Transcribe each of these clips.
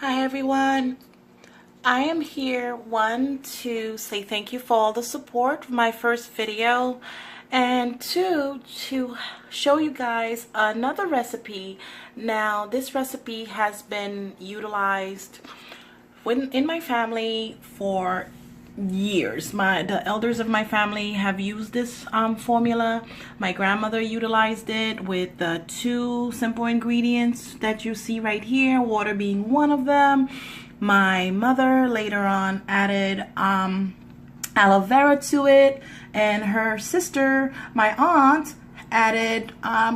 Hi everyone. I am here, one, to say thank you for all the support for my first video, and two, to show you guys another recipe. Now, this recipe has been utilized in my family for years. The elders of my family have used this formula. My grandmother utilized it with the two simple ingredients that you see right here, water being one of them. My mother later on added aloe vera to it, and her sister, my aunt, added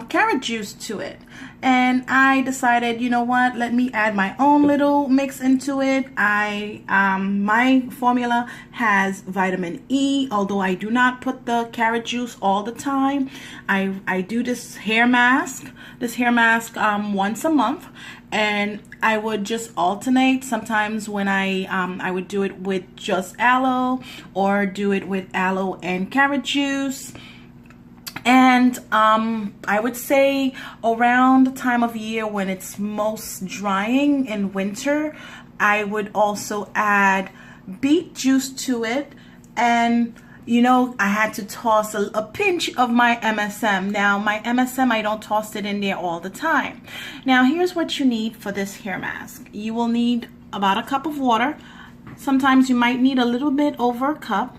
carrot juice to it. And I decided, you know what, let me add my own little mix into it. My formula has vitamin E, although I do not put the carrot juice all the time. I do this hair mask once a month, and I would just alternate. Sometimes when I would do it with just aloe, or do it with aloe and carrot juice. And I would say around the time of year when it's most drying in winter, I would also add beet juice to it. And you know, I had to toss a pinch of my MSM. Now, my MSM, I don't toss it in there all the time. Now, here's what you need for this hair mask. You will need about a cup of water. Sometimes you might need a little bit over a cup.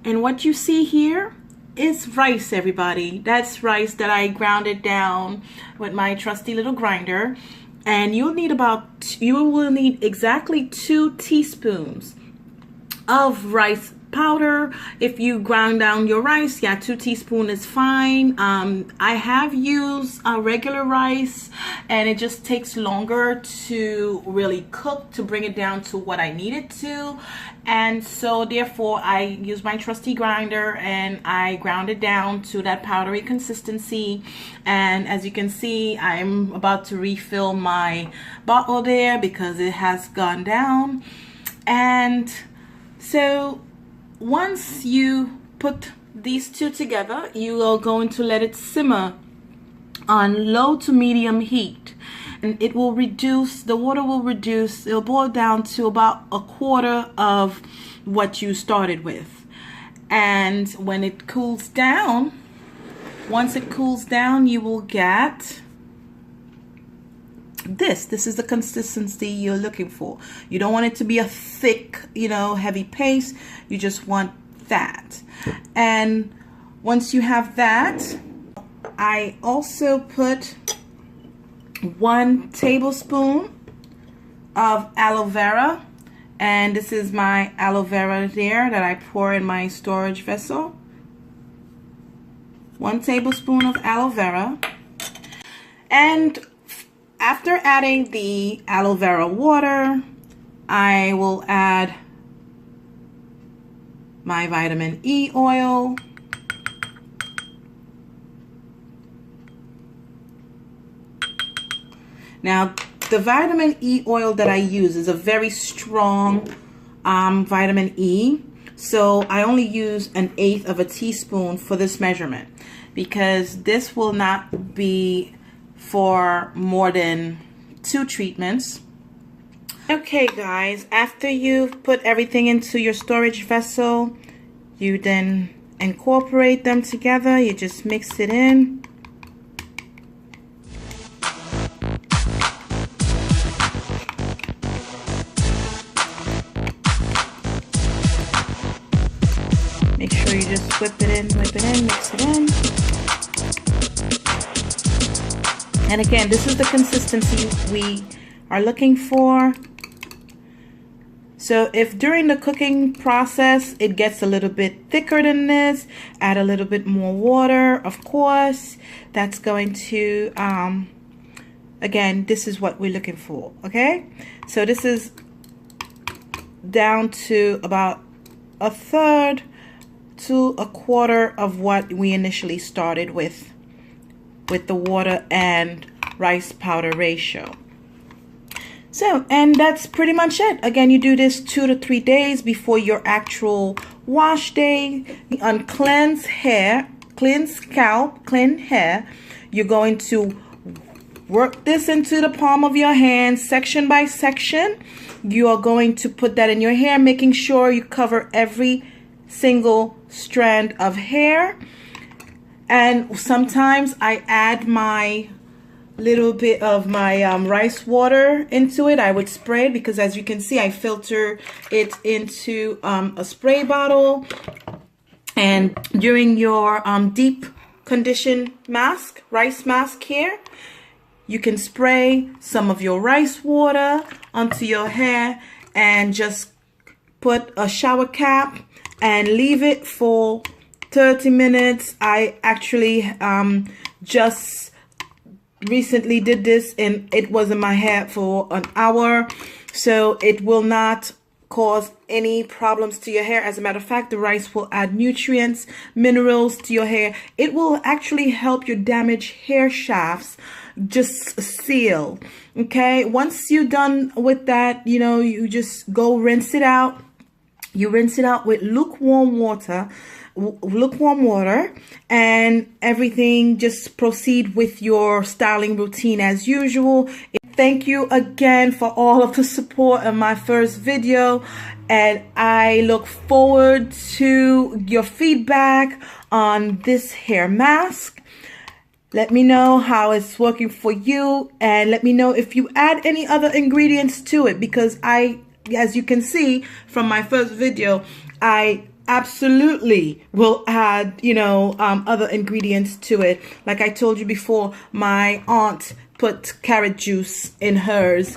And what you see here is rice, everybody. That's rice that I grounded down with my trusty little grinder. And you will need exactly 2 teaspoons of rice powder. If you ground down your rice, yeah, 2 teaspoons is fine. I have used regular rice, and it just takes longer to really cook, to bring it down to what I need it to. And so therefore I use my trusty grinder and I ground it down to that powdery consistency. And as you can see, I'm about to refill my bottle there because it has gone down. And so once you put these two together, you are going to let it simmer on low to medium heat. And it will reduce, the water will reduce, it'll boil down to about a quarter of what you started with. And when it cools down, once it cools down, you will get this is the consistency you're looking for. You don't want it to be a thick, you know, heavy paste. You just want that. And once you have that, I also put 1 tablespoon of aloe vera, and this is my aloe vera there that I pour in my storage vessel. 1 tablespoon of aloe vera. And after adding the aloe vera water, I will add my vitamin E oil. Now, the vitamin E oil that I use is a very strong vitamin E. So I only use 1/8 of a teaspoon for this measurement, because this will not be for more than 2 treatments. Okay guys, after you've put everything into your storage vessel, you then incorporate them together. You just mix it in. Make sure you just whip it in, mix it in. And again, this is the consistency we are looking for. So if during the cooking process it gets a little bit thicker than this, add a little bit more water, of course. That's going to, again, this is what we're looking for, okay? So this is down to about 1/3 to 1/4 of what we initially started with the water and rice powder ratio. So, and that's pretty much it. Again, you do this 2 to 3 days before your actual wash day. On cleansed hair, cleansed scalp, clean hair, you're going to work this into the palm of your hand, section by section. You are going to put that in your hair, making sure you cover every single strand of hair. And sometimes I add my little bit of my rice water into it. I would spray it because, as you can see, I filter it into a spray bottle. And during your deep condition mask, rice mask here, you can spray some of your rice water onto your hair and just put a shower cap and leave it for 30 minutes. I actually just recently did this, and it was in my hair for an hour, so it will not cause any problems to your hair. As a matter of fact, the rice will add nutrients, minerals to your hair. It will actually help your damaged hair shafts just seal. Okay, once you're done with that, you know, you just go rinse it out. You rinse it out with lukewarm water, and everything. Just proceed with your styling routine as usual. Thank you again for all of the support on my first video, and I look forward to your feedback on this hair mask. Let me know how it's working for you, and let me know if you add any other ingredients to it, because as you can see from my first video, I absolutely will add, you know, other ingredients to it. Like I told you before, my aunt put carrot juice in hers,